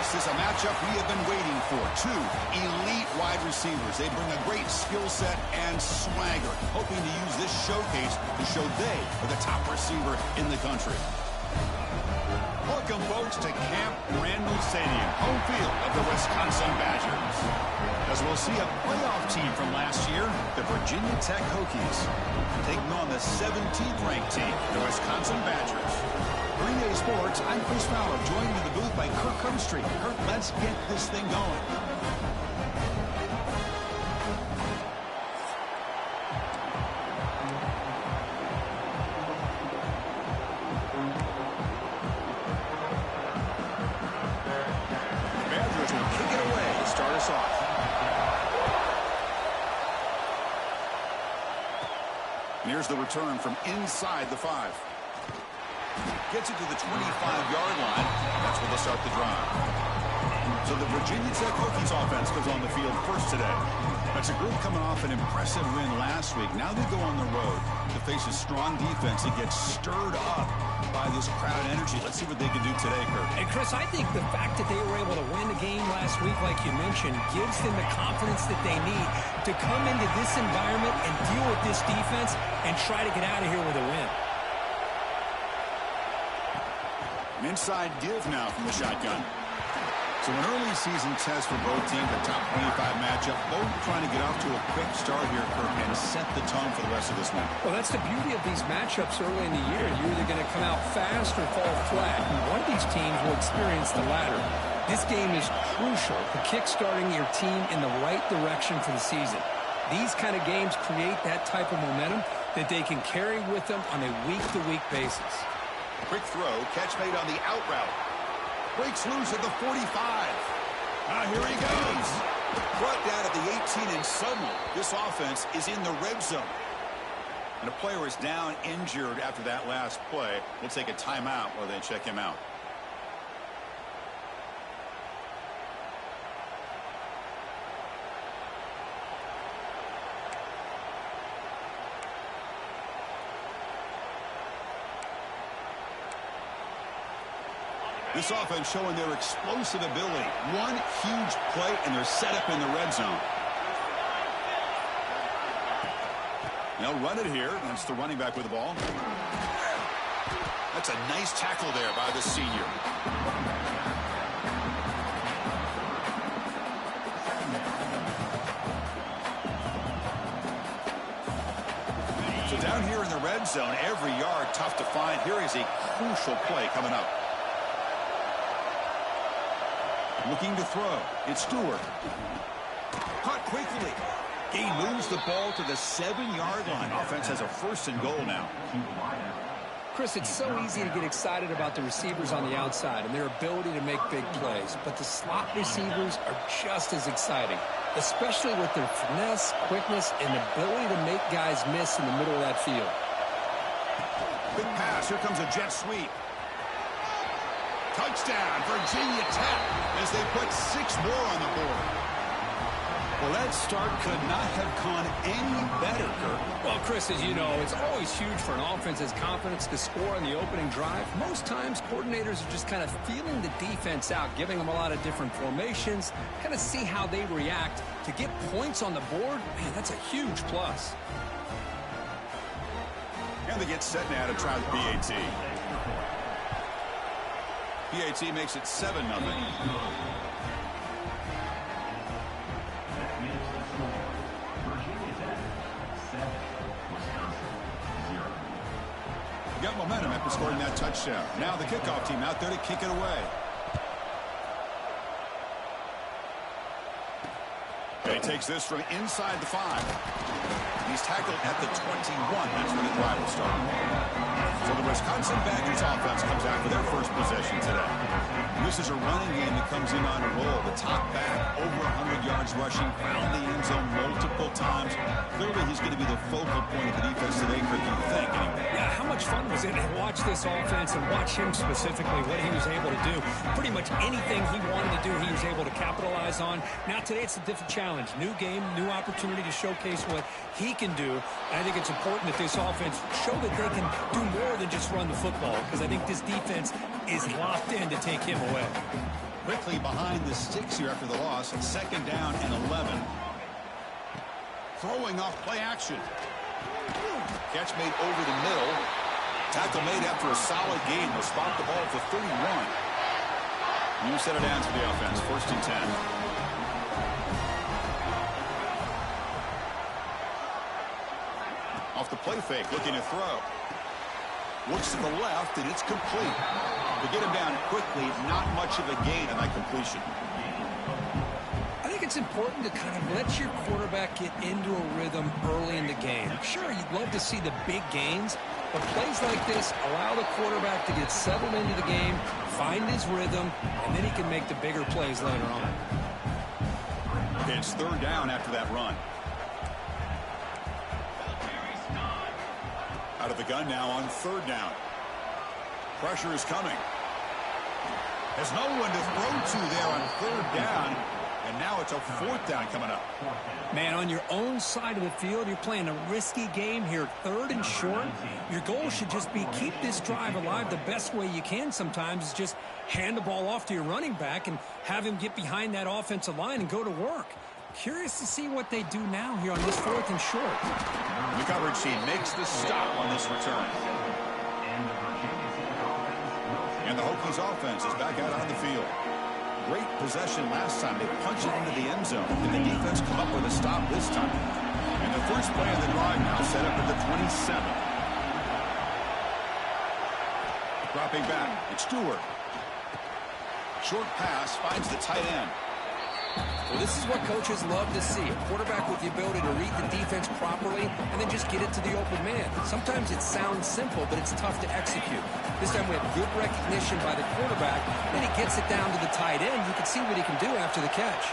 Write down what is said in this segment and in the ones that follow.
This is a matchup we have been waiting for. Two elite wide receivers. They bring a great skill set and swagger, hoping to use this showcase to show they are the top receiver in the country. Welcome, folks, to Camp Randall Stadium, home field of the Wisconsin Badgers. As we'll see a playoff team from last year, the Virginia Tech Hokies, taking on the 17th ranked team, the Wisconsin Badgers. Green Day Sports, I'm Chris Fowler, joined in the booth by Kirk Cumstreet. Kirk, let's get this thing going. Badgers will kick it away to start us off. And here's the return from inside the 5. Gets it to the 25-yard line. That's where they'll start the drive. So the Virginia Tech Hokies offense goes on the field first today. That's a group coming off an impressive win last week. Now they go on the road to face a strong defense that gets stirred up by this crowd energy. Let's see what they can do today, Kirk. And Chris, I think the fact that they were able to win the game last week, like you mentioned, gives them the confidence that they need to come into this environment and deal with this defense and try to get out of here with a win. An inside give now from the shotgun. So an early season test for both teams, a top 25 matchup. Both trying to get off to a quick start here, Kirk, and set the tone for the rest of this one. Well, that's the beauty of these matchups early in the year. You're either going to come out fast or fall flat, and one of these teams will experience the latter. This game is crucial for kick-starting your team in the right direction for the season. These kind of games create that type of momentum that they can carry with them on a week-to-week basis. Quick throw, catch made on the out route. Breaks loose at the 45. Here he goes. Brought down at the 18, and suddenly this offense is in the red zone. And a player is down injured after that last play. We'll take a timeout while they check him out. This offense showing their explosive ability. One huge play, and they're set up in the red zone. They'll run it here. That's the running back with the ball. That's a nice tackle there by the senior. So down here in the red zone, every yard tough to find. Here is a crucial play coming up. Looking to throw. It's Stewart. Caught quickly. He moves the ball to the 7-yard line. Offense has a 1st and goal now. Chris, it's so easy to get excited about the receivers on the outside and their ability to make big plays. But the slot receivers are just as exciting, especially with their finesse, quickness, and ability to make guys miss in the middle of that field. Big pass. Here comes a jet sweep. Touchdown, Virginia Tech, as they put 6 more on the board. Well, that start could not have gone any better, Kirk. Well, Chris, as you know, it's always huge for an offense's confidence to score on the opening drive. Most times, coordinators are just kind of feeling the defense out, giving them a lot of different formations, kind of see how they react. To get points on the board, man, that's a huge plus. And they get set now to try the PAT. PAT makes it 7-0. Got momentum after scoring that touchdown. Now the kickoff team out there to kick it away. He takes this from inside the 5. He's tackled at the 21. That's where the drive will start. So the Wisconsin Badgers offense comes out for their first possession today. This is a running game that comes in on a roll. The top back, over 100 yards rushing, found the end zone multiple times. Clearly, he's going to be the focal point of the defense today, Kirk, you think, anyway. Yeah, how much fun was it to watch this offense and watch him specifically, what he was able to do. Pretty much anything he wanted to do, he was able to capitalize on. Now, today, it's a different challenge. New game, new opportunity to showcase what he can do. And I think it's important that this offense show that they can do more than just run the football, because I think this defense is locked in to take him away. Quickly behind the sticks here after the loss. Second down and 11. Throwing off play action. Catch made over the middle. Tackle made after a solid gain. They'll spot the ball at the 31. New set of downs for the offense. First and 10. Off the play fake, looking to throw. Looks to the left, and it's complete. To get him down quickly, not much of a gain on that completion. I think it's important to kind of let your quarterback get into a rhythm early in the game. Sure, you'd love to see the big gains, but plays like this allow the quarterback to get settled into the game, find his rhythm, and then he can make the bigger plays later on. It's third down after that run. Out of the gun now on third down. Pressure is coming. There's no one to throw to there on third down. And now it's a fourth down coming up. Man, on your own side of the field, you're playing a risky game here. Third and short. Your goal should just be keep this drive alive. The best way you can sometimes is just hand the ball off to your running back and have him get behind that offensive line and go to work. Curious to see what they do now here on this fourth and short. The coverage team makes the stop on this return. And the Hokies offense is back out on the field. Great possession last time. They punched it into the end zone. And the defense come up with a stop this time. And the first play of the drive now set up at the 27. Dropping back. It's Stewart. Short pass finds the tight end. Well, this is what coaches love to see. A quarterback with the ability to read the defense properly and then just get it to the open man. Sometimes it sounds simple, but it's tough to execute. This time we have good recognition by the quarterback. Then he gets it down to the tight end. You can see what he can do after the catch.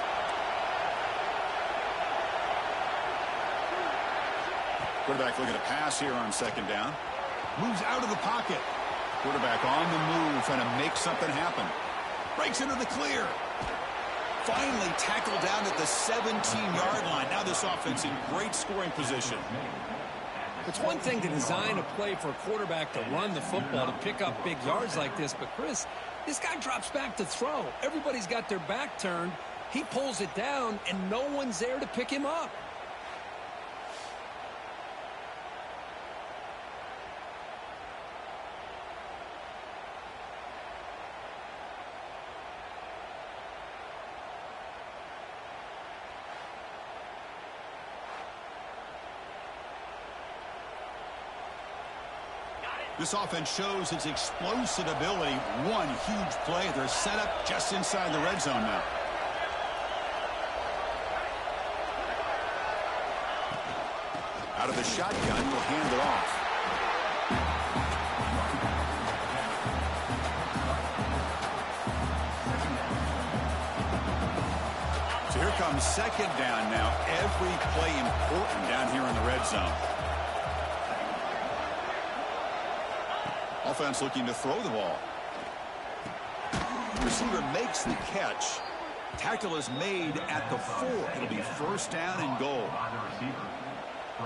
Quarterback looking to pass here on second down. Moves out of the pocket. Quarterback on the move, trying to make something happen. Breaks into the clear. Finally tackled down at the 17-yard line. Now this offense in great scoring position. It's one thing to design a play for a quarterback to run the football, to pick up big yards like this. But, Chris, this guy drops back to throw. Everybody's got their back turned. He pulls it down, and no one's there to pick him up. This offense shows its explosive ability. One huge play. They're set up just inside the red zone now. Out of the shotgun, will hand it off. So here comes second down now. Every play important down here in the red zone. Offense looking to throw the ball. Receiver makes the catch. Tackle is made at the 4. It'll be first down and goal.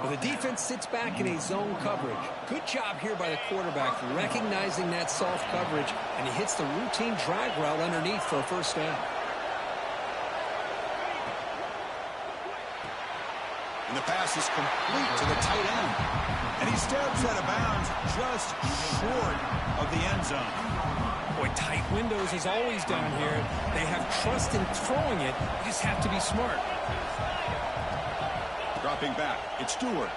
Well, the defense sits back in a zone coverage. Good job here by the quarterback recognizing that soft coverage, and he hits the routine drag route underneath for a first down. And the pass is complete to the tight end. And he steps out of bounds just short of the end zone. Boy, tight windows is always down here. They have trust in throwing it. You just have to be smart. Dropping back, it's Stewart.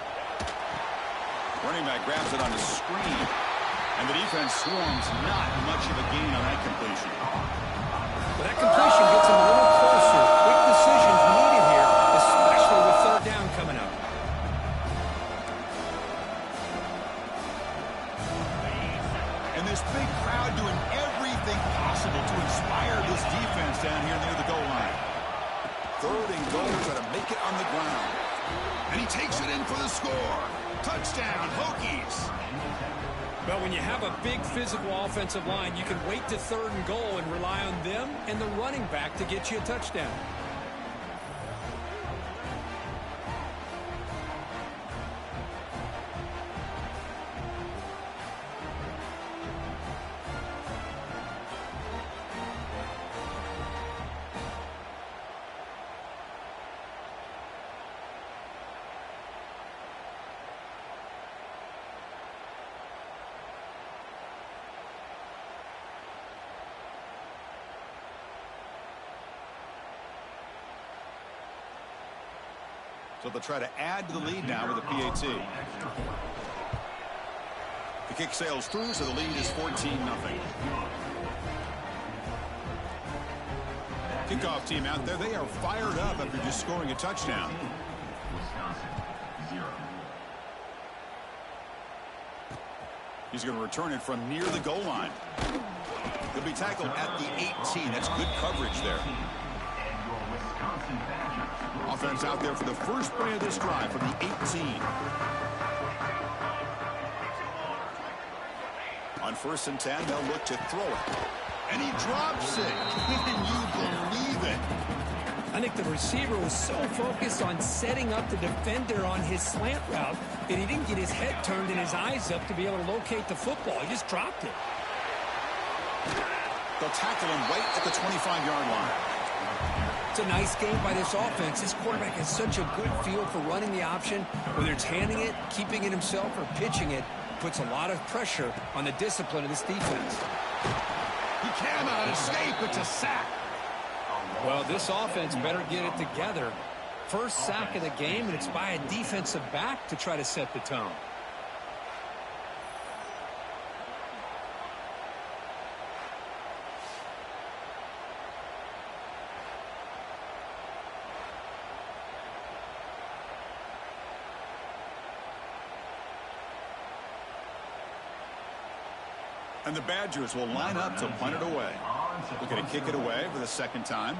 Running back grabs it on the screen. And the defense swarms. Not much of a gain on that completion. But that completion gets him a little closer. Quick decisions needed here, especially with third down coming up. And this big crowd doing everything possible to inspire this defense down here near the goal line. Third and goal, try to make it on the ground. And he takes it in for the score. Touchdown, Hokies. But when you have a big physical offensive line, you can wait to third and goal and rely on them and the running back to get you a touchdown. So they'll try to add to the lead now with a PAT. The kick sails through, so the lead is 14-0. Kickoff team out there, they are fired up after just scoring a touchdown. He's going to return it from near the goal line. He'll be tackled at the 18. That's good coverage there. Offense out there for the first play of this drive from the 18. On 1st and 10, they'll look to throw it. And he drops it. Can you believe it? I think the receiver was so focused on setting up the defender on his slant route that he didn't get his head turned and his eyes up to be able to locate the football. He just dropped it. They'll tackle him right at the 25-yard line. It's a nice game by this offense. This quarterback has such a good feel for running the option. Whether it's handing it, keeping it himself, or pitching it, puts a lot of pressure on the discipline of this defense. He cannot escape. It's a sack. Well, this offense better get it together. First sack of the game, and it's by a defensive back to try to set the tone. And the Badgers will line up to punt it away. We're going to kick it away for the second time.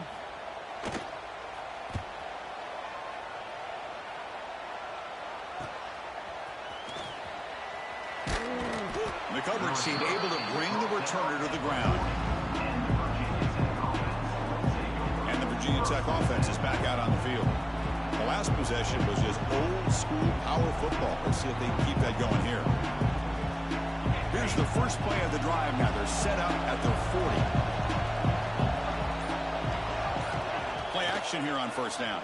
The coverage team able to bring the returner to the ground. And the Virginia Tech offense is back out on the field. The last possession was just old school power football. Let's see if they can keep that going here. Here's the first play of the drive now. They're set up at their 40. Play action here on 1st down.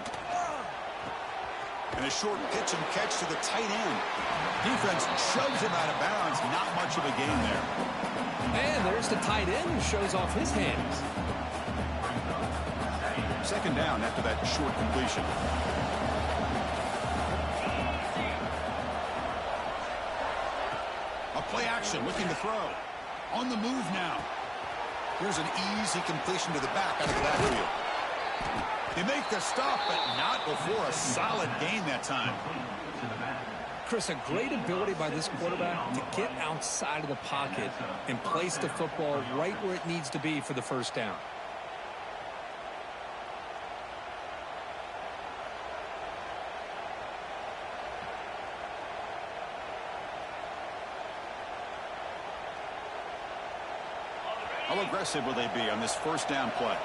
And a short pitch and catch to the tight end. Defense shoves him out of bounds. Not much of a gain there. And there's the tight end who shows off his hands. 2nd down after that short completion. Play action, looking to throw. On the move now. Here's an easy completion to the back out of the backfield. They make the stop, but not before a solid gain that time. Chris, a great ability by this quarterback to get outside of the pocket and place the football right where it needs to be for the 1st down. How aggressive will they be on this 1st down play?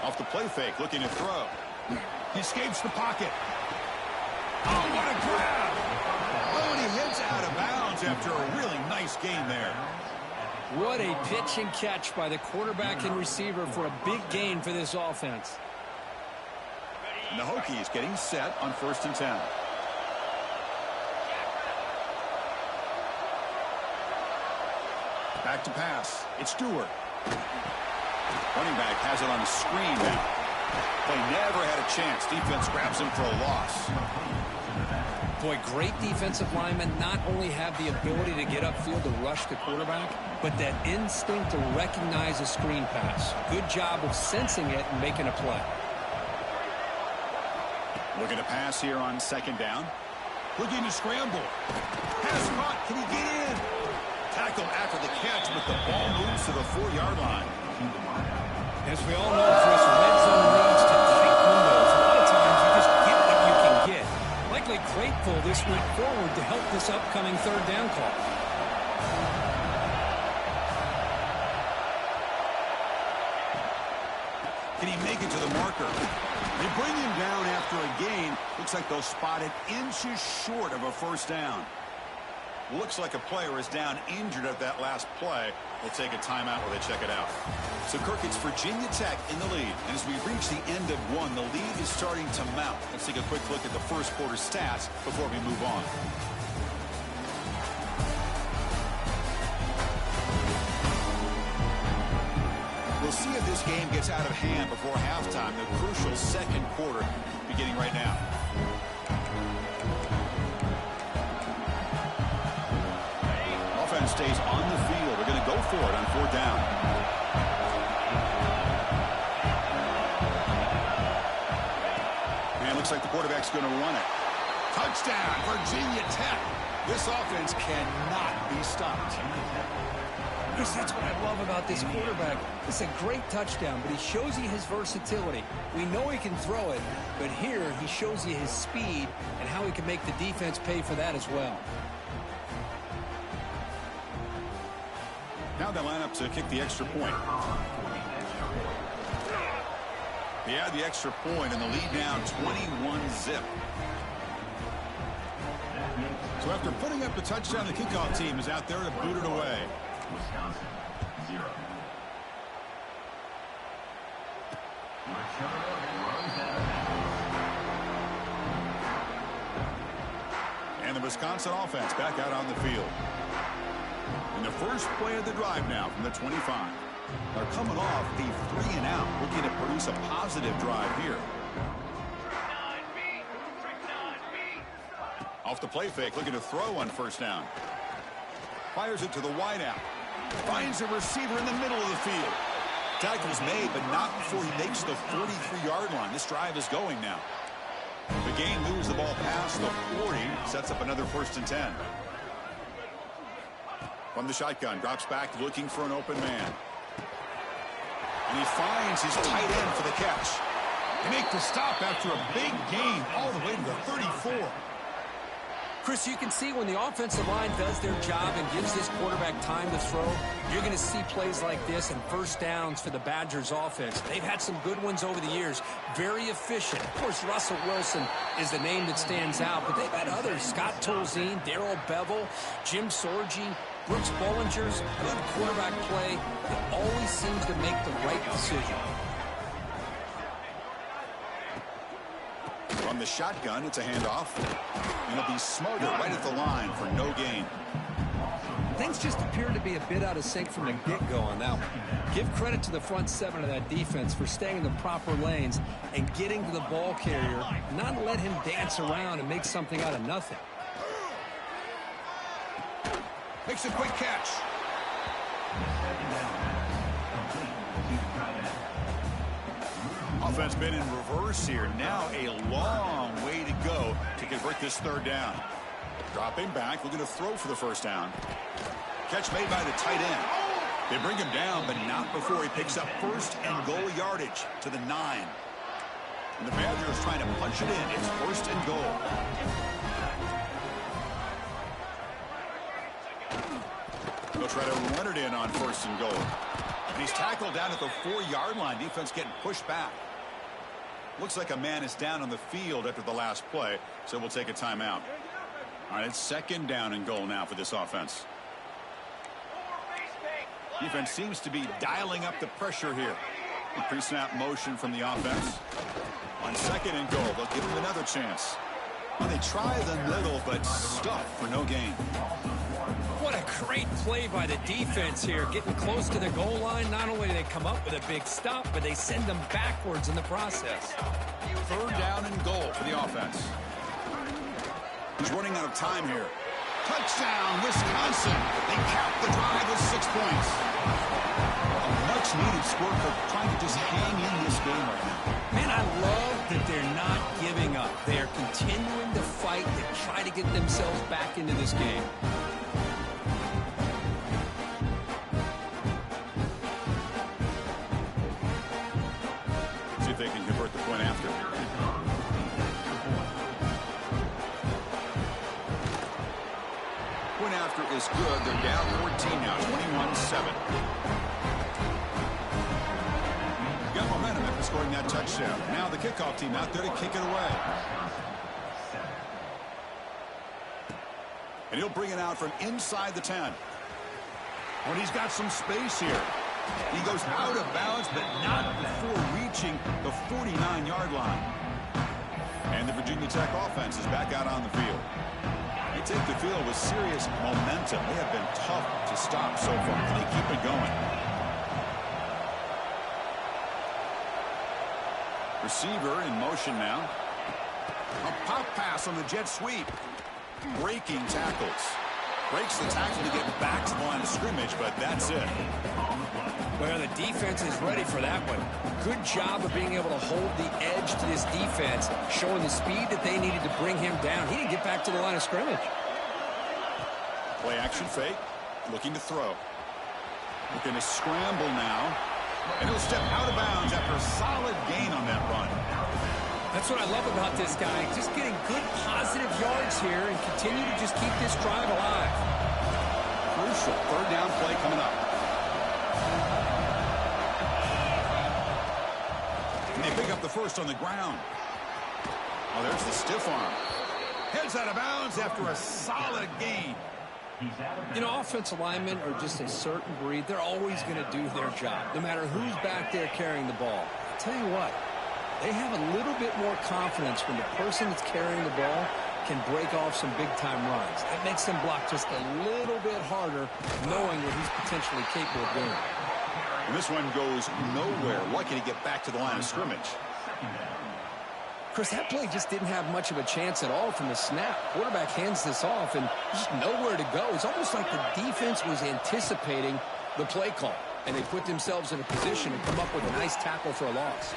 Off the play fake, looking to throw. He escapes the pocket. Oh, what a grab! Oh, and he hits out of bounds after a really nice gain there. What a pitch and catch by the quarterback and receiver for a big gain for this offense. And the Hokies getting set on 1st and 10. Back to pass. It's Stewart. Running back has it on the screen now. Play never had a chance. Defense grabs him for a loss. Boy, great defensive linemen not only have the ability to get upfield to rush the quarterback, but that instinct to recognize a screen pass. Good job of sensing it and making a play. Looking to pass here on 2nd down. Looking to scramble. Pass caught. Can he get in? Tackle after the catch, but the ball moves to the 4-yard line. As we all know, Chris, red zone leads to tight windows. A lot of times you just get what you can get. Likely grateful this went forward to help this upcoming 3rd down call. Can he make it to the marker? They bring him down after a gain. Looks like they'll spot it inches short of a 1st down. Looks like a player is down injured at that last play. We'll take a timeout while they check it out. So, Kirk, it's Virginia Tech in the lead. And as we reach the end of one, the lead is starting to mount. Let's take a quick look at the 1st quarter stats before we move on. We'll see Any of this game gets out of hand before halftime, the crucial second quarter beginning right now. Offense stays on the field. They're going to go for it on 4th down. And it looks like the quarterback's going to run it. Touchdown, Virginia Tech. This offense cannot be stopped. Chris, that's what I love about this quarterback. It's a great touchdown, but he shows you his versatility. We know he can throw it, but here he shows you his speed and how he can make the defense pay for that as well. Now they line up to kick the extra point. He had the extra point and the lead now 21-zip. So after putting up the touchdown, the kickoff team is out there to boot it away. Wisconsin, 0. And the Wisconsin offense back out on the field. In the first play of the drive now from the 25. They're coming off a 3-and-out, looking to produce a positive drive here. Off the play fake, looking to throw on 1st down. Fires it to the wideout. Finds a receiver in the middle of the field. Tackle's made, but not before he makes the 43-yard line. This drive is going now. The game moves the ball past the 40, sets up another 1st and 10. From the shotgun, drops back looking for an open man. And he finds his tight end for the catch. They make the stop after a big gain all the way to the 34. Chris, you can see when the offensive line does their job and gives this quarterback time to throw, you're going to see plays like this and 1st downs for the Badgers offense. They've had some good ones over the years. Very efficient. Of course, Russell Wilson is the name that stands out, but they've had others. Scott Tolzien, Darrell Bevel, Jim Sorgi, Brooks Bollinger's good quarterback play. It always seems to make the right decision. From the shotgun, it's a handoff. And it'll be Smoger right at the line for no gain. Things just appear to be a bit out of sync from the get-go on that one. Give credit to the front 7 of that defense for staying in the proper lanes and getting to the ball carrier, not let him dance around and make something out of nothing. Makes a quick catch. Offense been in reverse here. Now a long way to go to convert this 3rd down. Dropping back, looking to throw for the 1st down. Catch made by the tight end. They bring him down, but not before he picks up 1st and goal yardage to the 9. And the Badgers trying to punch it in. It's 1st and goal. They'll try to run it in on 1st and goal. And he's tackled down at the 4-yard line. Defense getting pushed back. Looks like a man is down on the field after the last play, so we'll take a timeout. All right, it's 2nd down and goal now for this offense. Defense seems to be dialing up the pressure here. Pre-snap motion from the offense. On 2nd and goal, they'll give him another chance. Well, they try the middle, but stuff for no gain. What a great play by the defense here. Getting close to the goal line, not only do they come up with a big stop, but they send them backwards in the process. 3rd down and goal for the offense. He's running out of time here. Touchdown, Wisconsin. They cap the drive with 6 points. A much-needed score for trying to just hang in this game right now. Man, I love that they're not giving up. They are continuing to fight and try to get themselves back into this game. See if they can convert the point after. Point after is good. They're down 14 now, 21-7. Got momentum after scoring that touchdown. Now the kickoff team out there to kick it away. And he'll bring it out from inside the 10. When he's got some space here. He goes out of bounds, but not before reaching the 49-yard line. And the Virginia Tech offense is back out on the field. They take the field with serious momentum. They have been tough to stop so far. Can they keep it going? Receiver in motion now. A pop pass on the jet sweep. Breaking tackles. Breaks the tackle to get back to the line of scrimmage, but that's it. Well, the defense is ready for that one. Good job of being able to hold the edge to this defense, showing the speed that they needed to bring him down. He didn't get back to the line of scrimmage. Play action fake. Looking to throw. Looking to scramble now. And he'll step out of bounds after a solid gain on that run. That's what I love about this guy. Just getting good positive yards here and continue to just keep this drive alive. Crucial third down play coming up. And they pick up the first on the ground. Oh, there's the stiff arm. Heads out of bounds after a solid gain. You know, offensive linemen are just a certain breed. They're always going to do their job, no matter who's back there carrying the ball. I'll tell you what, they have a little bit more confidence when the person that's carrying the ball can break off some big-time runs. That makes them block just a little bit harder, knowing what he's potentially capable of doing. And this one goes nowhere. Lucky to get back to the line of scrimmage. Chris, that play just didn't have much of a chance at all from the snap. Quarterback hands this off and just nowhere to go. It's almost like the defense was anticipating the play call, and they put themselves in a position to come up with a nice tackle for a loss.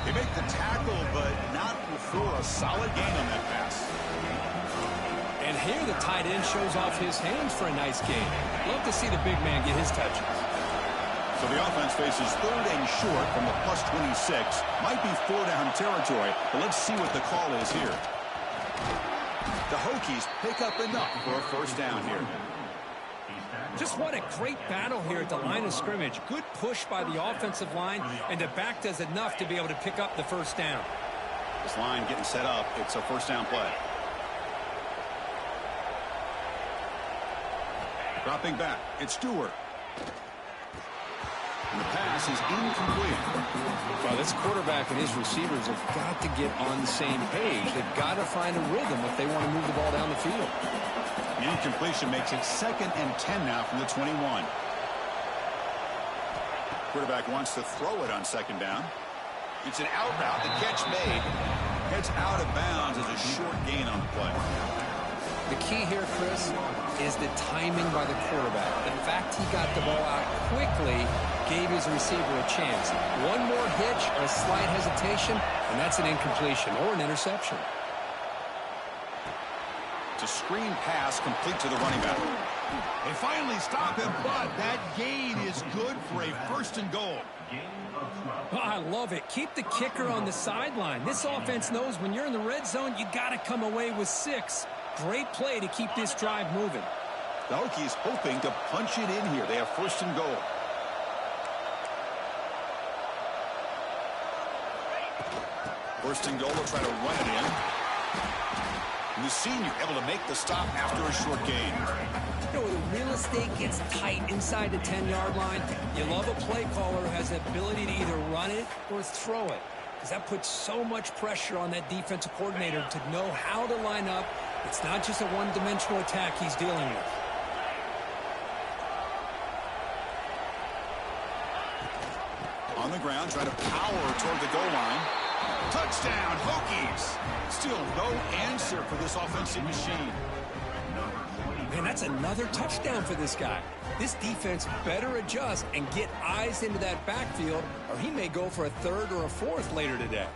They make the tackle, but not before a solid gain on that pass. And here the tight end shows off his hands for a nice gain. Love to see the big man get his touches. So the offense faces third and short from the plus 26. Might be 4-down territory, but let's see what the call is here. The Hokies pick up enough for a first down here. Just what a great battle here at the line of scrimmage. Good push by the offensive line, and the back does enough to be able to pick up the first down. This line getting set up. It's a first down play. Dropping back. It's Stewart. And the pass is incomplete. Well, this quarterback and his receivers have got to get on the same page. They've got to find a rhythm if they want to move the ball down the field. The incompletion makes it 2nd and 10 now from the 21. Quarterback wants to throw it on second down. It's an out route. The catch made. Heads out of bounds as a short gain on the play. The key here, Chris, is the timing by the quarterback. The fact he got the ball out quickly gave his receiver a chance. One more hitch or a slight hesitation, and that's an incompletion or an interception. It's a screen pass complete to the running back. They finally stop him, but that gain is good for a first and goal. Oh, I love it. Keep the kicker on the sideline. This offense knows when you're in the red zone, you got to come away with 6. Great play to keep this drive moving. The Hokies hoping to punch it in here. They have first and goal. First and goal, they'll try to run it in. And the senior able to make the stop after a short gain. You know, when the real estate gets tight inside the 10-yard line, you love a play caller who has the ability to either run it or throw it. Because that puts so much pressure on that defensive coordinator to know how to line up. It's not just a one-dimensional attack he's dealing with. On the ground, trying to power toward the goal line. Touchdown, Hokies! Still no answer for this offensive machine. Man, that's another touchdown for this guy. This defense better adjust and get eyes into that backfield, or he may go for a 3rd or a 4th later today.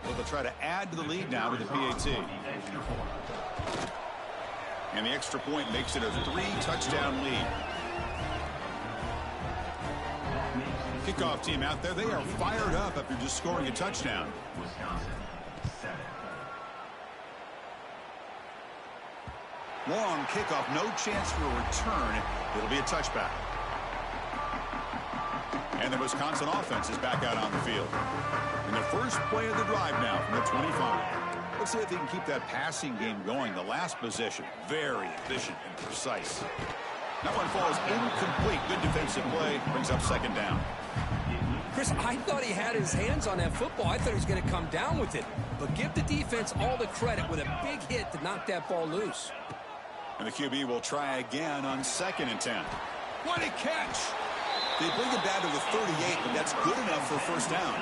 Well, they'll try to add to the lead now with the PAT. And the extra point makes it a 3-touchdown lead. Kickoff team out there, they are fired up after just scoring a touchdown. Long kickoff, no chance for a return. It'll be a touchback. And the Wisconsin offense is back out on the field. And the first play of the drive now from the 25. Let's see if they can keep that passing game going. The last possession, very efficient and precise. That one falls incomplete. Good defensive play. Brings up second down. Chris, I thought he had his hands on that football. I thought he was going to come down with it. but give the defense all the credit with a big hit to knock that ball loose. And the QB will try again on 2nd and 10. What a catch! They bring it down to the 38, but that's good enough for first down.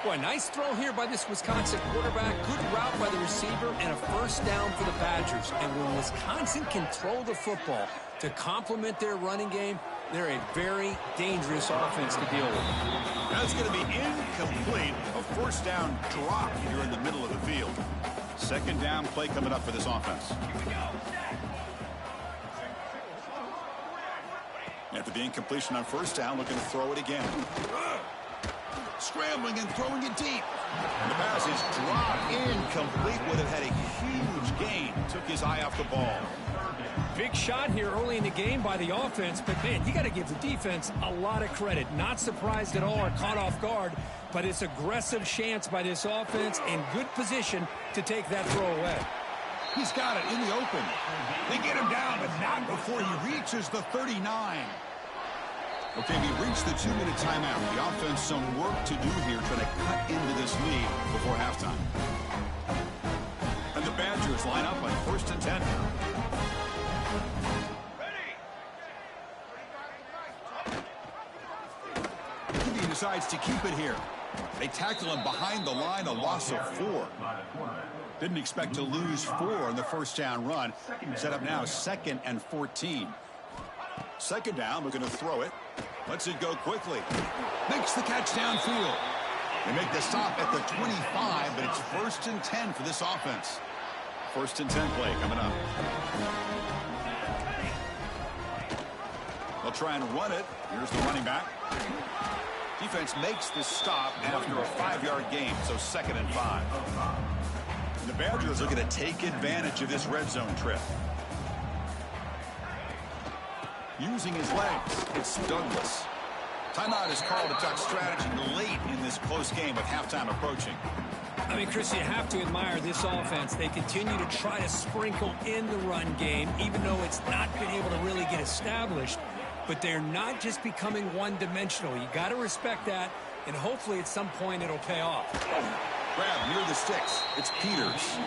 Boy, nice throw here by this Wisconsin quarterback. Good route by the receiver and a first down for the Badgers. And when Wisconsin can throw the football to complement their running game, they're a very dangerous offense to deal with. That's going to be incomplete. A first down drop here in the middle of the field. 2nd down play coming up for this offense. After the incompletion on first down, looking to throw it again. Scrambling and throwing it deep. And the pass is dropped incomplete. Would have had a huge gain. Took his eye off the ball. Big shot here early in the game by the offense, but man, you got to give the defense a lot of credit. Not surprised at all or caught off guard, but it's aggressive chance by this offense and good position to take that throw away. He's got it in the open. They get him down, but not before he reaches the 39. Okay, we reached the 2-minute timeout. The offense some work to do here, trying to cut into this lead before halftime. And the Badgers line up on 1st and 10. He decides to keep it here. They tackle him behind the line, a loss of 4. Didn't expect to lose 4 on the first down run. Set up now 2nd and 14. 2nd down, looking to throw it. Lets it go quickly. Makes the catch downfield. They make the stop at the 25, but it's 1st and 10 for this offense. 1st and 10 play coming up. They'll try and run it. Here's the running back. Defense makes the stop after a 5-yard gain, so 2nd and 5. And the Badgers are going to take advantage of this red zone trip. Using his legs, it's Douglas. Timeout is called to talk strategy late in this close game with halftime approaching. I mean, Chris, you have to admire this offense. They continue to try to sprinkle in the run game, even though it's not been able to really get established. But they're not just becoming one-dimensional. You got to respect that, and hopefully at some point it'll pay off. Grab near the sticks. It's Peters.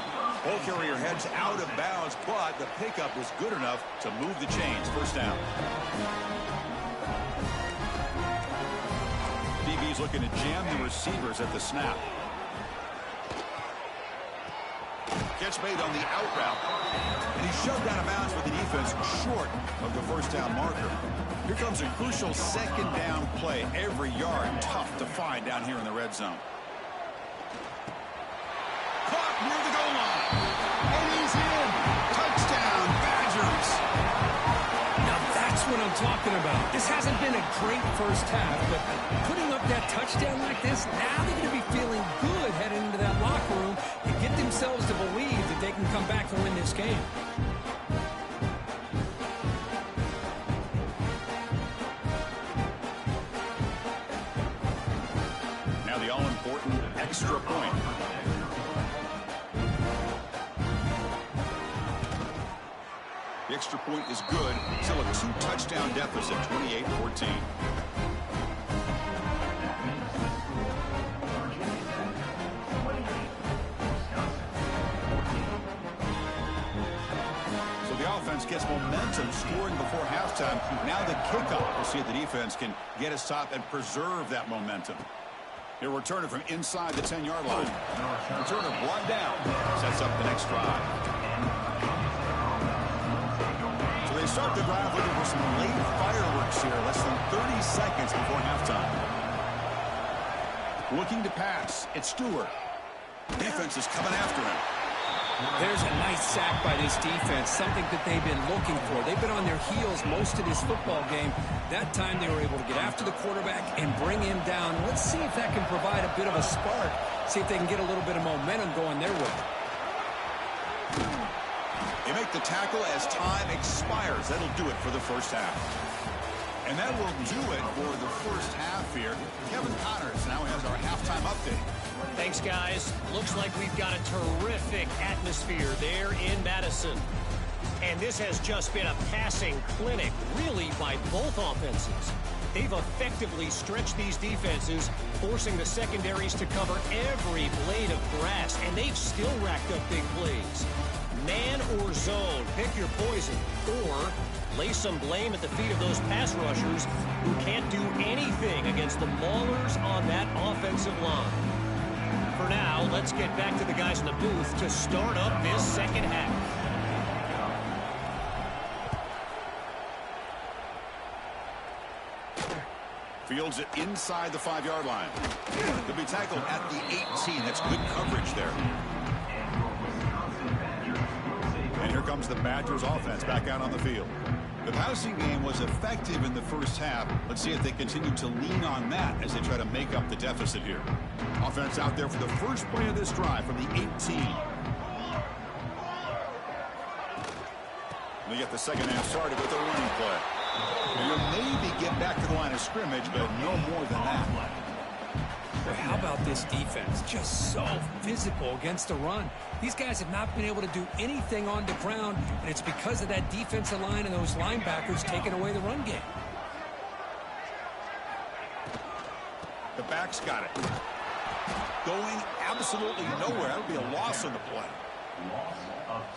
Ball carrier heads out of bounds, but the pickup was good enough to move the chains. First down. DB's looking to jam the receivers at the snap. Catch made on the out route. And he's shoved out of bounds with the defense short of the first down marker. Here comes a crucial 2nd down play. Every yard tough to find down here in the red zone. Caught near the goal line. And he's in. Touchdown, Badgers. Now that's what I'm talking about. This hasn't been a great first half, but putting up that touchdown like this, now they're going to be feeling good heading into that locker room and get themselves to believe that they can come back and win this game. Now the all-important extra point. The extra point is good. Still a 2-touchdown deficit, 28-14. So the offense gets momentum scoring before halftime. Now the kickoff. We'll see if the defense can get a stop and preserve that momentum. He'll return it from inside the 10-yard line. Returner brought down. Sets up the next drive. They start the drive looking for some late fireworks here. Less than 30 seconds before halftime. Looking to pass. It's Stewart. Defense is coming after him. There's a nice sack by this defense, something that they've been looking for. They've been on their heels most of this football game. That time they were able to get after the quarterback and bring him down. Let's see if that can provide a bit of a spark. See if they can get a little bit of momentum going their way. They make the tackle as time expires. That'll do it for the first half. And that will do it for the first half here. Kevin Connors now has our halftime update. Thanks, guys. Looks like we've got a terrific atmosphere there in Madison. And this has just been a passing clinic, really, by both offenses. They've effectively stretched these defenses, forcing the secondaries to cover every blade of grass, and they've still racked up big plays. Man or zone, pick your poison, or lay some blame at the feet of those pass rushers who can't do anything against the maulers on that offensive line. For now, let's get back to the guys in the booth to start up this second half. Fields it inside the 5-yard line. He'll be tackled at the 18. That's good coverage there. And here comes the Badgers offense back out on the field. The passing game was effective in the first half. Let's see if they continue to lean on that as they try to make up the deficit here. Offense out there for the first play of this drive from the 18. They get the second half started with a running play. You'll maybe get back to the line of scrimmage, but no more than that. Boy, how about this defense? Just so physical against the run. These guys have not been able to do anything on the ground, and it's because of that defensive line and those linebackers taking away the run game. The back's got it. Going absolutely nowhere. That'll be a loss on the play.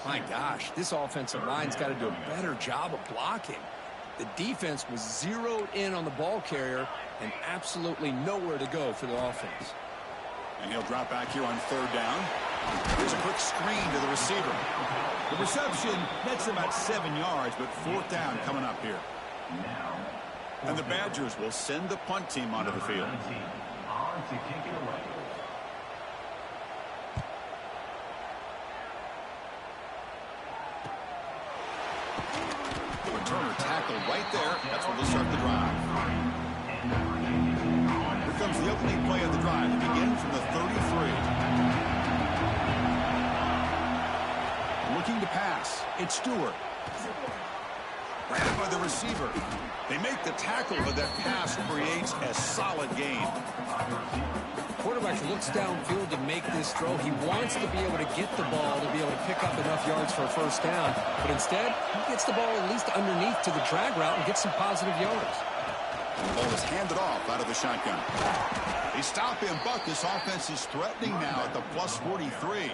My gosh, this offensive line's got to do a better job of blocking. The defense was zeroed in on the ball carrier and absolutely nowhere to go for the offense. And he'll drop back here on third down. Here's a quick screen to the receiver. The reception nets about 7 yards, but fourth down coming up here. And the Badgers will send the punt team onto the field. Turner tackled right there. That's where they'll start the drive. Here comes the opening play of the drive. It begins from the 33. Looking to pass. It's Stewart. Grabbed by the receiver. They make the tackle, but that pass creates a solid gain. Quarterback looks downfield to make this throw. He wants to be able to get the ball to be able to pick up enough yards for a first down. But instead, he gets the ball at least underneath to the drag route and gets some positive yards. The ball is handed off out of the shotgun. They stop him, but this offense is threatening now at the plus 43.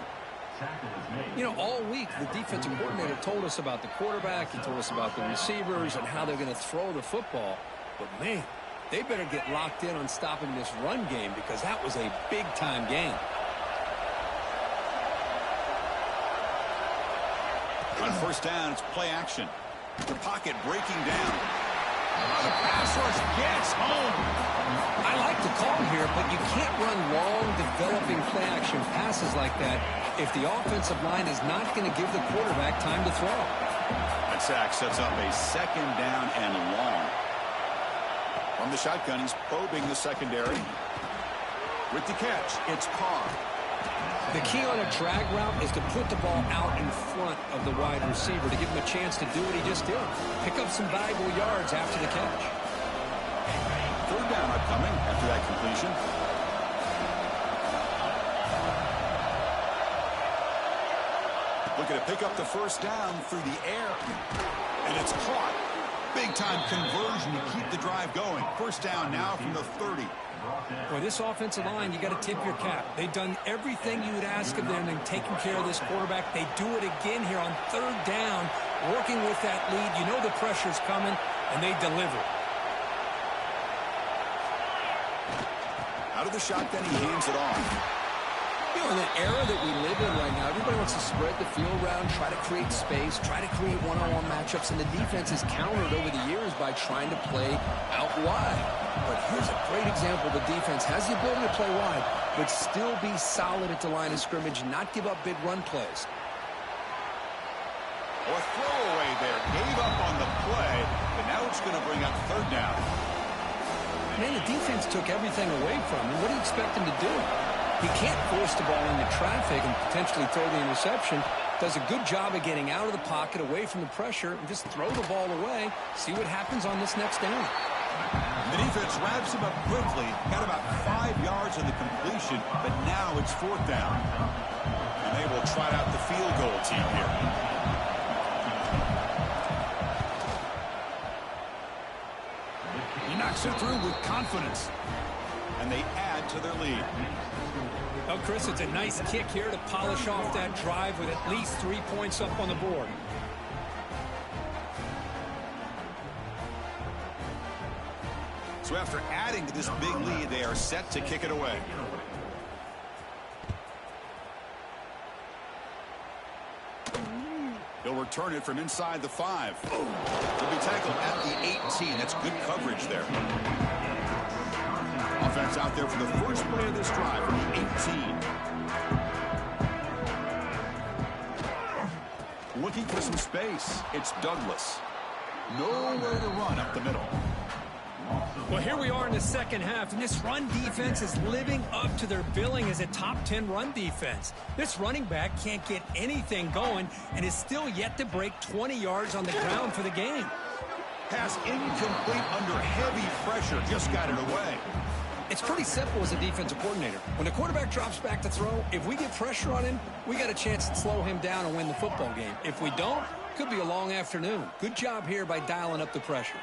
You know, all week, the defensive coordinator told us about the quarterback. He told us about the receivers and how they're going to throw the football. But, man, they better get locked in on stopping this run game because that was a big-time game. On first down, it's play action. The pocket breaking down. The pass rush gets home. I like the call here, but you can't run long, developing play-action passes like that if the offensive line is not going to give the quarterback time to throw. That sack sets up a second down and long. From the shotgun, he's probing the secondary. With the catch, it's Carr. The key on a drag route is to put the ball out in front of the wide receiver to give him a chance to do what he just did. Pick up some valuable yards after the catch. Third down upcoming after that completion. Looking to pick up the first down through the air. And it's caught. Big-time conversion to keep the drive going. First down now from the 30. Boy, this offensive line, you got to tip your cap. They've done everything you would ask of them in taking care of this quarterback. They do it again here on third down, working with that lead. You know the pressure's coming, and they deliver. Out of the shotgun, he hands it off. You know, in the era that we live in right now, everybody wants to spread the field around, try to create space, try to create one-on-one matchups, and the defense has countered over the years by trying to play out wide. But here's a great example. The defense has the ability to play wide, but still be solid at the line of scrimmage and not give up big run plays. Oh, a throwaway there. Gave up on the play, but now it's going to bring up third down. Man, the defense took everything away from him. What do you expect him to do? He can't force the ball into traffic and potentially throw the interception. Does a good job of getting out of the pocket, away from the pressure, and just throw the ball away. See what happens on this next down. The defense wraps him up quickly. Got about 5 yards on the completion, but now it's fourth down. And they will trot out the field goal team here. He knocks puts it through with confidence. And they add to their lead. Oh, Chris, it's a nice kick here to polish off that drive with at least 3 points up on the board. So after adding to this big lead, they are set to kick it away. He'll return it from inside the 5. He'll be tackled at the 18. That's good coverage there. Offense out there for the first play of this drive from the 18. Looking for some space. It's Douglas. Nowhere to run up the middle. Well, here we are in the second half, and this run defense is living up to their billing as a top 10 run defense. This running back can't get anything going and is still yet to break 20 yards on the ground for the game. Pass incomplete under heavy pressure. Just got it away. It's pretty simple as a defensive coordinator. When the quarterback drops back to throw, if we get pressure on him, we got a chance to slow him down and win the football game. If we don't, could be a long afternoon. Good job here by dialing up the pressure.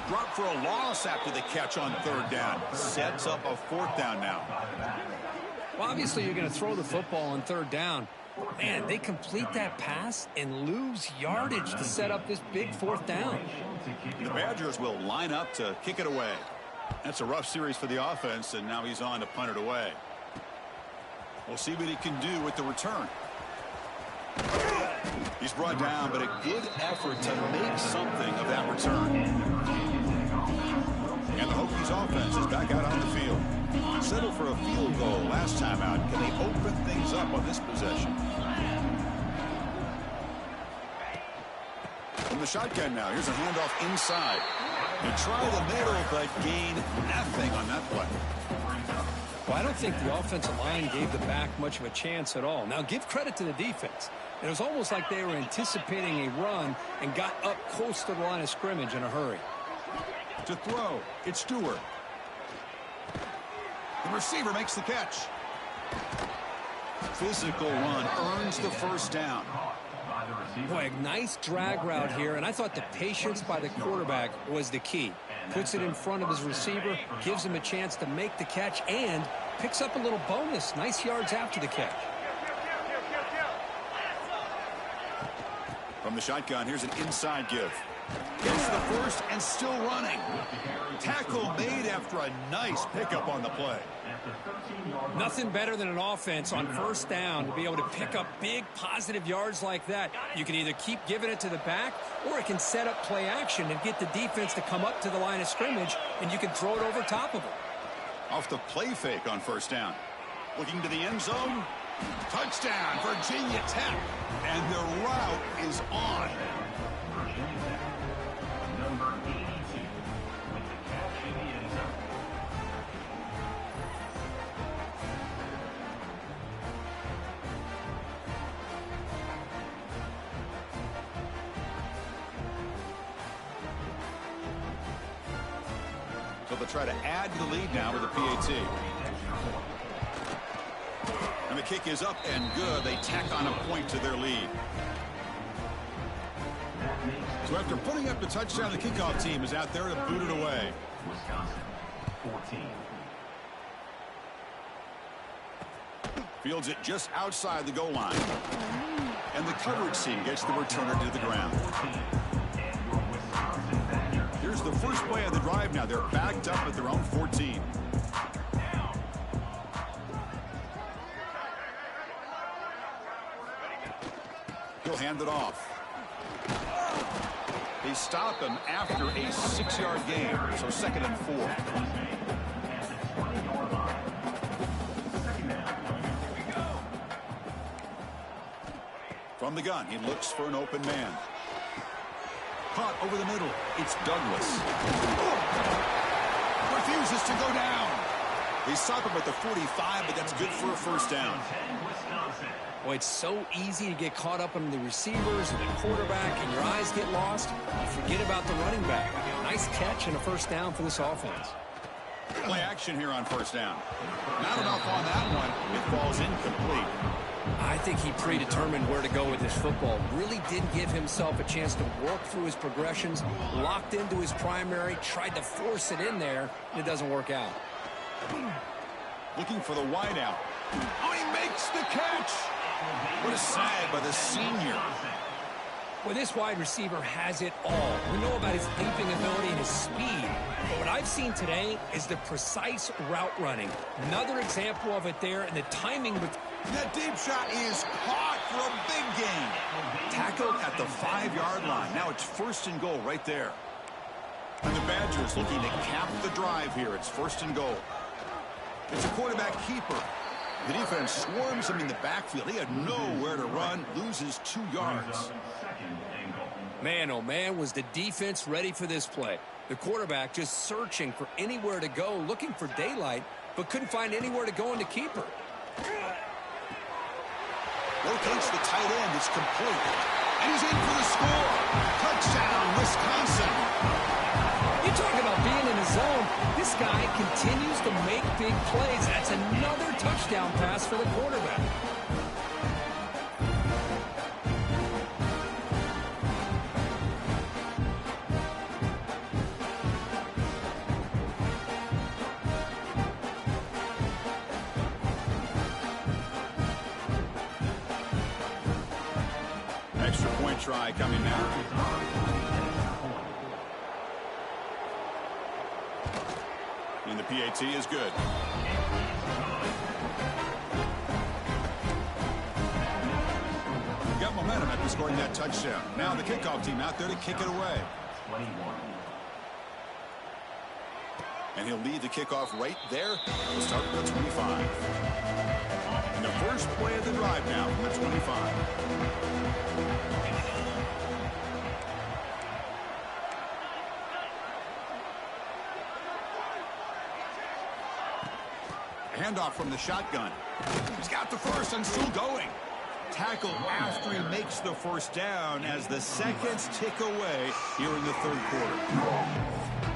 Drop for a loss after the catch on third down. Sets up a fourth down now. Well, obviously you're going to throw the football on third down. Man, they complete that pass and lose yardage to set up this big fourth down. The Badgers will line up to kick it away. That's a rough series for the offense, and now he's on to punt it away. We'll see what he can do with the return. He's brought down, but a good effort to make something of that return. And the Hokies offense is back out on the field. Settled for a field goal last time out. Can they open things up on this possession? From the shotgun now, here's a handoff inside. They try the middle, but gain nothing on that play. Well, I don't think the offensive line gave the back much of a chance at all. Now, give credit to the defense. It was almost like they were anticipating a run and got up close to the line of scrimmage in a hurry. To throw, it's Stewart. The receiver makes the catch. Physical run earns the first down. Boy, a nice drag route here, and I thought the patience by the quarterback was the key. Puts it in front of his receiver, gives him a chance to make the catch, and picks up a little bonus. Nice yards after the catch. From the shotgun, here's an inside give. Gets the first and still running. Tackle made after a nice pickup on the play. Nothing better than an offense on first down to be able to pick up big positive yards like that. You can either keep giving it to the back, or it can set up play action and get the defense to come up to the line of scrimmage, and you can throw it over top of them. Off the play fake on first down. Looking to the end zone. Touchdown, Virginia Tech. And the route is on. Number 82 with the catch in the end zone. So they'll try to add to the lead now with a PAT. And the kick is up and good. They tack on a point to their lead. So after putting up the touchdown, the kickoff team is out there to boot it away. Wisconsin, 14. Fields it just outside the goal line. And the coverage team gets the returner to the ground. Here's the first play of the drive now. They're backed up at their own 14. He'll hand it off. They stop him after a 6-yard gain, so 2nd and 4. From the gun, he looks for an open man. Caught over the middle. It's Douglas. Refuses to go down. They stop him at the 45, but that's good for a first down. Boy, it's so easy to get caught up in the receivers and the quarterback, and your eyes get lost. You forget about the running back. Nice catch and a first down for this offense. Play action here on first down. Not enough on that one. It falls incomplete. I think he predetermined where to go with his football. Really didn't give himself a chance to work through his progressions, locked into his primary, tried to force it in there, and it doesn't work out. Looking for the wide out. Oh, he makes the catch. What a sag by the senior. Well, this wide receiver has it all. We know about his leaping ability and his speed. But what I've seen today is the precise route running. Another example of it there, and the timing with... That deep shot is caught for a big gain. Tackled at the 5-yard line. Now it's 1st and goal right there. And the Badgers looking to cap the drive here. It's 1st and goal. It's a quarterback keeper. The defense swarms him in the backfield. He had nowhere to run, loses 2 yards. Man, oh man, was the defense ready for this play. The quarterback just searching for anywhere to go, looking for daylight, but couldn't find anywhere to go in the keeper. Rotates the tight end. It's complete. And he's in for the score. Touchdown, Wisconsin. You talk about being in the zone. This guy continues to make big plays. That's another touchdown pass for the quarterback. Extra point try coming now. And the PAT is good. Got momentum after scoring that touchdown. Now the kickoff team out there to kick it away. And he'll lead the kickoff right there. We'll start with the 25. And the first play of the drive now from the 25. Handoff from the shotgun. He's got the first and still going. Tackle after he makes the 1st down as the seconds tick away here in the 3rd quarter.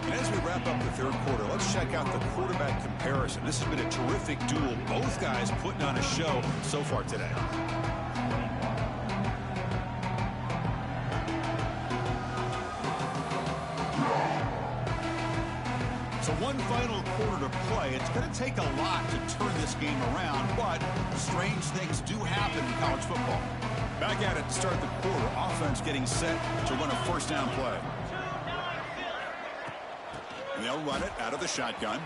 And as we wrap up the 3rd quarter, let's check out the quarterback comparison. This has been a terrific duel. Both guys putting on a show so far today. So one final quarter to play. It's going to take a lot to turn this game around, but strange things do happen in college football. Back at it to start the quarter. Offense getting set to run a 1st down play. And they'll run it out of the shotgun.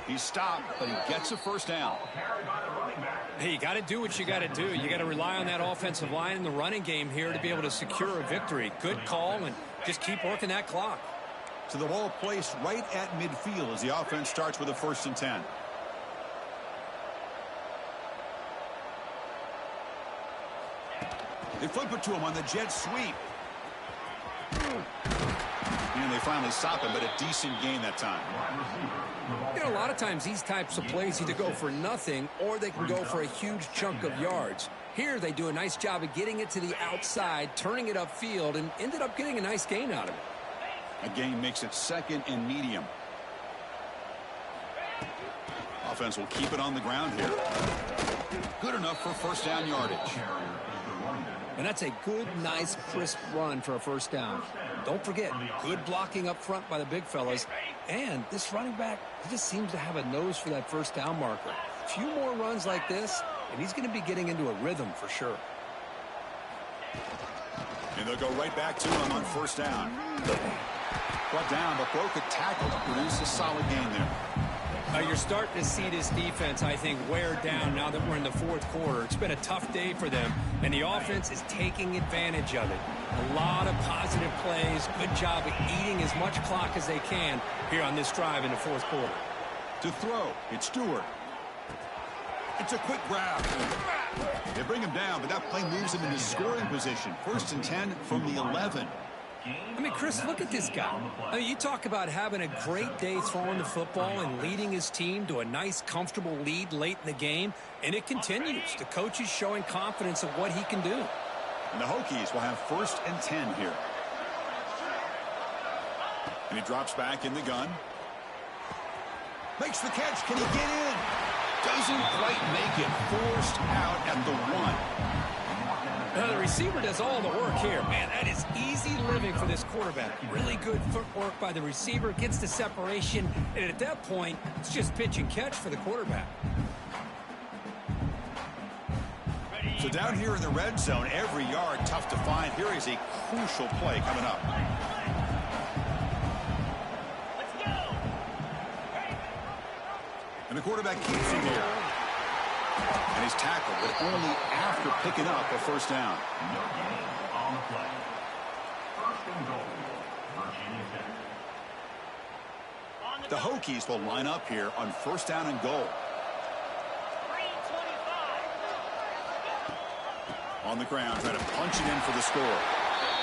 He's stopped, but he gets a 1st down. Hey, you got to do what you got to do. You got to rely on that offensive line in the running game here to be able to secure a victory. Good call, and just keep working that clock. So the ball placed right at midfield as the offense starts with a 1st and 10. They flip it to him on the jet sweep. And they finally stop him, but a decent gain that time. You know, a lot of times these types of plays either go for nothing or they can go for a huge chunk of yards. Here they do a nice job of getting it to the outside, turning it upfield, and ended up getting a nice gain out of it. A gain makes it 2nd and medium. Offense will keep it on the ground here. Good enough for 1st down yardage. And that's a good, nice, crisp run for a 1st down. Don't forget, good blocking up front by the big fellas. And this running back, he just seems to have a nose for that 1st down marker. A few more runs like this, and he's going to be getting into a rhythm for sure. And they'll go right back to him on 1st down. Brought down, but broke a tackle to produce a solid gain there. You're starting to see this defense, I think, wear down now that we're in the 4th quarter. It's been a tough day for them, and the offense is taking advantage of it. A lot of positive plays. Good job of eating as much clock as they can here on this drive in the 4th quarter. To throw, it's Stewart. It's a quick grab. They bring him down, but that play moves him into scoring position. 1st and 10 from the 11. I mean, Chris, look at this guy. I mean, you talk about having a great day throwing the football and leading his team to a nice, comfortable lead late in the game, and it continues. The coach is showing confidence of what he can do. And the Hokies will have 1st and 10 here. And he drops back in the gun. Makes the catch. Can he get in? Doesn't quite make it. Forced out at the 1. The receiver does all the work here. Man, that is easy living for this quarterback. Really good footwork by the receiver. Gets the separation. And at that point, it's just pitch and catch for the quarterback. So down here in the red zone, every yard tough to find. Here is a crucial play coming up. And the quarterback keeps him here. And he's tackled, but only after picking up a first down. No gain on the play. First and goal, Virginia Tech. The Hokies will line up here on first down and goal. On the ground, trying to punch it in for the score.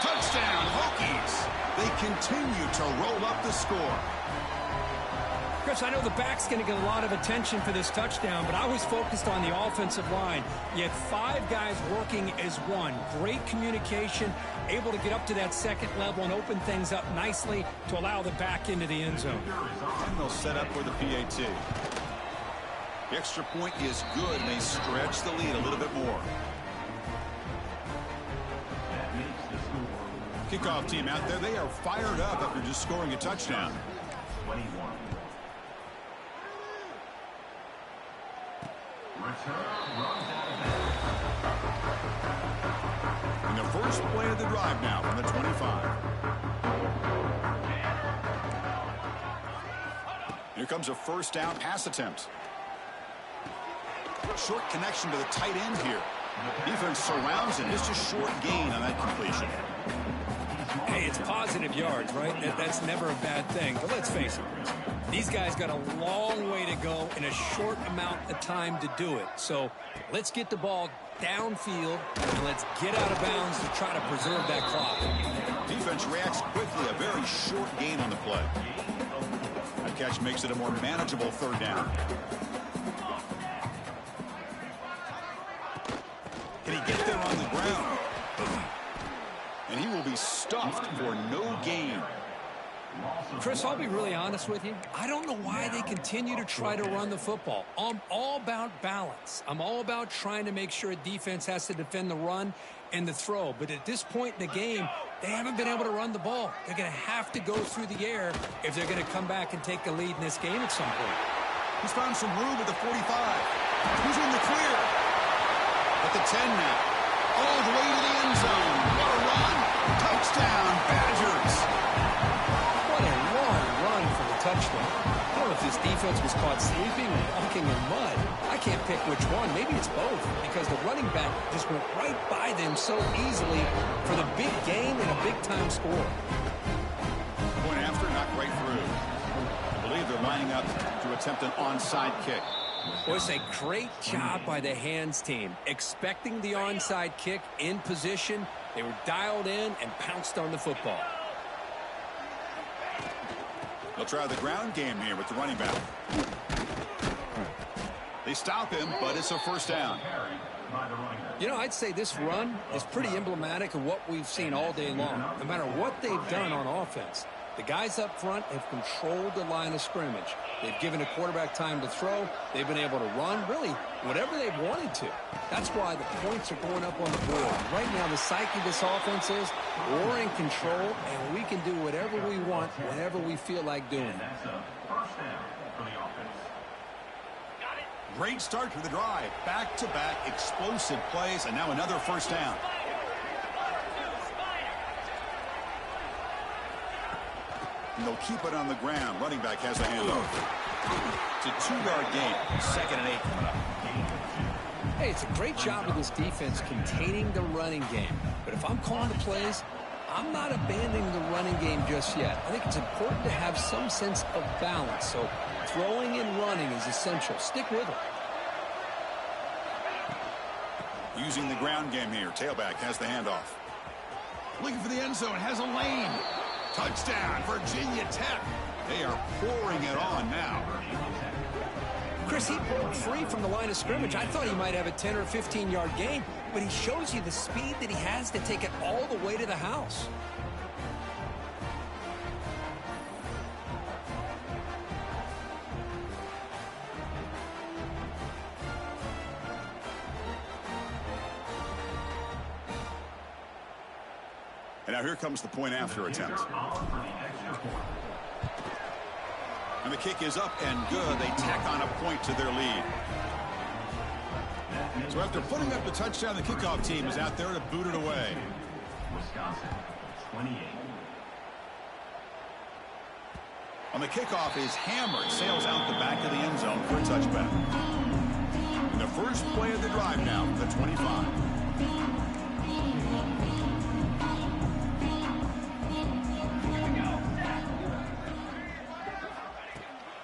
Touchdown, Hokies! They continue to roll up the score. Chris, I know the back's going to get a lot of attention for this touchdown, but I was focused on the offensive line. You had 5 guys working as one. Great communication, able to get up to that second level and open things up nicely to allow the back into the end zone. And they'll set up for the PAT. The extra point is good, and they stretch the lead a little bit more. That makes the score Kickoff team out there, they are fired up after just scoring a touchdown. 21. And the first play of the drive now from the 25. Here comes a first down pass attempt. Short connection to the tight end here. Defense surrounds him. Just a short gain on that completion. Hey, it's positive yards, right? That's never a bad thing. But let's face it, these guys got a long way to go in a short amount of time to do it. So let's get the ball downfield and let's get out of bounds to try to preserve that clock. Defense reacts quickly. A very short gain on the play. That catch makes it a more manageable third down. Can he get there on the ground? And he will be stuffed for no gain. Chris, I'll be really honest with you. I don't know why they continue to try to run the football. I'm all about balance. I'm all about trying to make sure a defense has to defend the run and the throw. But at this point in the game, they haven't been able to run the ball. They're going to have to go through the air if they're going to come back and take the lead in this game at some point. He's found some room at the 45. Who's in the clear? At the 10 now. All the way to the end zone. What a run. Touchdown, Badgers. What a long run for the touchdown. I don't know if this defense was caught sleeping or walking in mud. I can't pick which one. Maybe it's both because the running back just went right by them so easily for the big gain and a big-time score. Point after, not right through. I believe they're lining up to attempt an onside kick. Well, it's a great job by the hands team. Expecting the onside kick in position, they were dialed in and pounced on the football. They'll try the ground game here with the running back. They stop him, but it's a first down. You know, I'd say this run is pretty emblematic of what we've seen all day long. No matter what they've done on offense, the guys up front have controlled the line of scrimmage. They've given a quarterback time to throw. They've been able to run, really, whatever they've wanted to. That's why the points are going up on the board. Right now, the psyche of this offense is we're in control, and we can do whatever we want whenever we feel like doing it. That's a first down for the offense. Great start to the drive. Back-to-back explosive plays, and now another first down. And they'll keep it on the ground. Running back has a handoff. It's a 2-yard gain. 2nd and 8 coming up. Hey, it's a great job of this defense containing the running game. But if I'm calling the plays, I'm not abandoning the running game just yet. I think it's important to have some sense of balance. So throwing and running is essential. Stick with it. Using the ground game here. Tailback has the handoff. Looking for the end zone. Has a lane. Touchdown, Virginia Tech. They are pouring it on now. Chris, he broke free from the line of scrimmage. I thought he might have a 10 or 15-yard gain, but he shows you the speed that he has to take it all the way to the house. And now here comes the point after attempt. And the kick is up and good. They tack on a point to their lead. So after putting up the touchdown, the kickoff team is out there to boot it away. Wisconsin, 28. On the kickoff is hammered, sails out the back of the end zone for a touchback. And the first play of the drive now, the 25.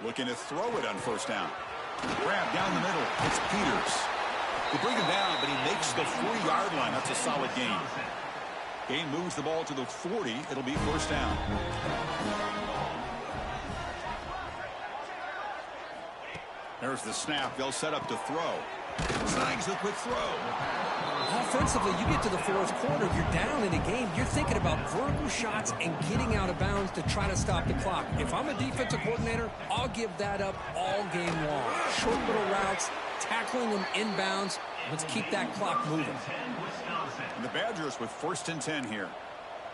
Looking to throw it on first down. Grab down the middle. It's Peters. They bring him down, but he makes the 40-yard line. That's a solid gain. Gain moves the ball to the 40. It'll be first down. There's the snap. They'll set up to throw. Snags the quick throw. Offensively, you get to the fourth quarter, you're down in a game, you're thinking about vertical shots and getting out of bounds to try to stop the clock. If I'm a defensive coordinator, I'll give that up all game long. Short little routes, tackling them inbounds. Let's keep that clock moving. And the Badgers with 1st and 10 here.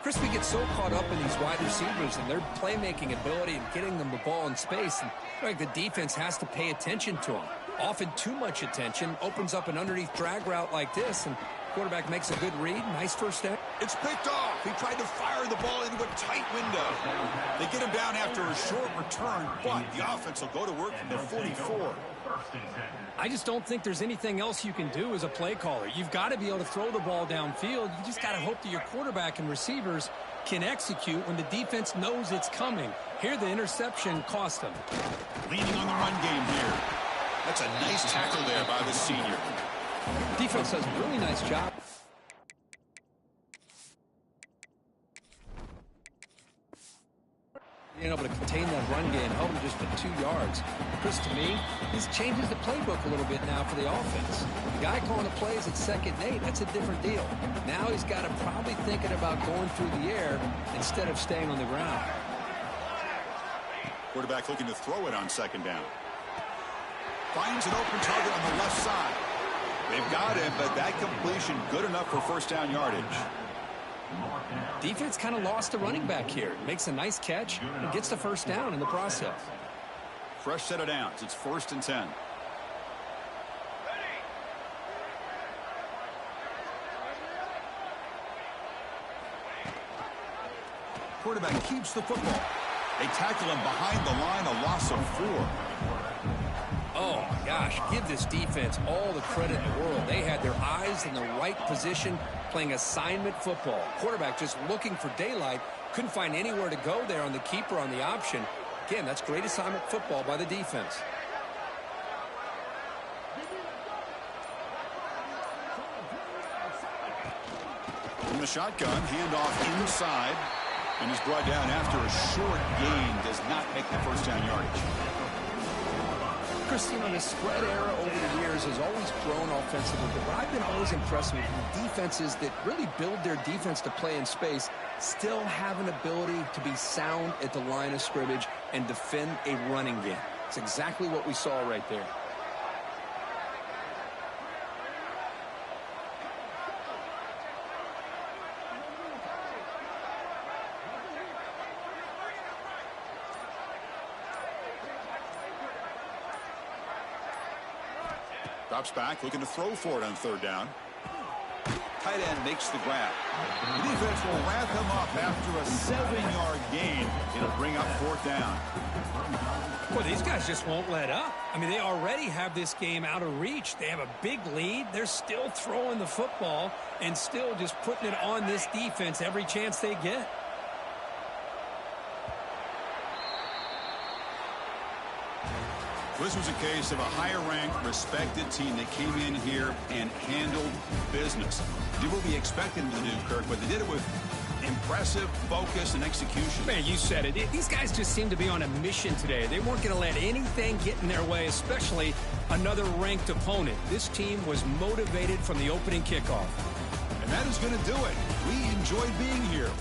Chris, we get so caught up in these wide receivers and their playmaking ability and getting them the ball in space. And like the defense has to pay attention to them. Often too much attention opens up an underneath drag route like this, and quarterback makes a good read. Nice first down. It's picked off. He tried to fire the ball into a tight window. They get him down after a short return, but the offense will go to work from the 44. I just don't think there's anything else you can do as a play caller. You've got to be able to throw the ball downfield. You just got to hope that your quarterback and receivers can execute when the defense knows it's coming. Here, the interception cost them. Leaning on the run game here. That's a nice tackle there by the senior. Defense does a really nice job. Being able to contain that run game, held him just to 2 yards. Chris, to me, this changes the playbook a little bit now for the offense. The guy calling the plays at 2nd and 8, that's a different deal. Now he's got to probably thinking about going through the air instead of staying on the ground. Quarterback looking to throw it on 2nd down. Finds an open target on the left side. They've got him, but that completion good enough for first down yardage. Defense kind of lost the running back here. Makes a nice catch and gets the first down in the process. Fresh set of downs. It's 1st and 10. Quarterback keeps the football. They tackle him behind the line, a loss of 4. Oh, my gosh, give this defense all the credit in the world. They had their eyes in the right position, playing assignment football. Quarterback just looking for daylight, couldn't find anywhere to go there on the keeper on the option. Again, that's great assignment football by the defense. From the shotgun, handoff inside, and he's brought down after a short gain. Does not make the first down yardage. Christine, on the spread era over the years has always grown offensively, but I've been always impressed with defenses that really build their defense to play in space, still have an ability to be sound at the line of scrimmage and defend a running game. It's exactly what we saw right there. Drops back, looking to throw for it on 3rd down. Tight end makes the grab. The defense will wrap him up after a 7-yard gain. It'll bring up 4th down. Boy, these guys just won't let up. I mean, they already have this game out of reach. They have a big lead. They're still throwing the football and still just putting it on this defense every chance they get. This was a case of a higher-ranked, respected team that came in here and handled business. Did what we expected them to do, Kirk, but they did it with impressive focus and execution. Man, you said it. These guys just seem to be on a mission today. They weren't going to let anything get in their way, especially another ranked opponent. This team was motivated from the opening kickoff. And that is going to do it. We enjoyed being here.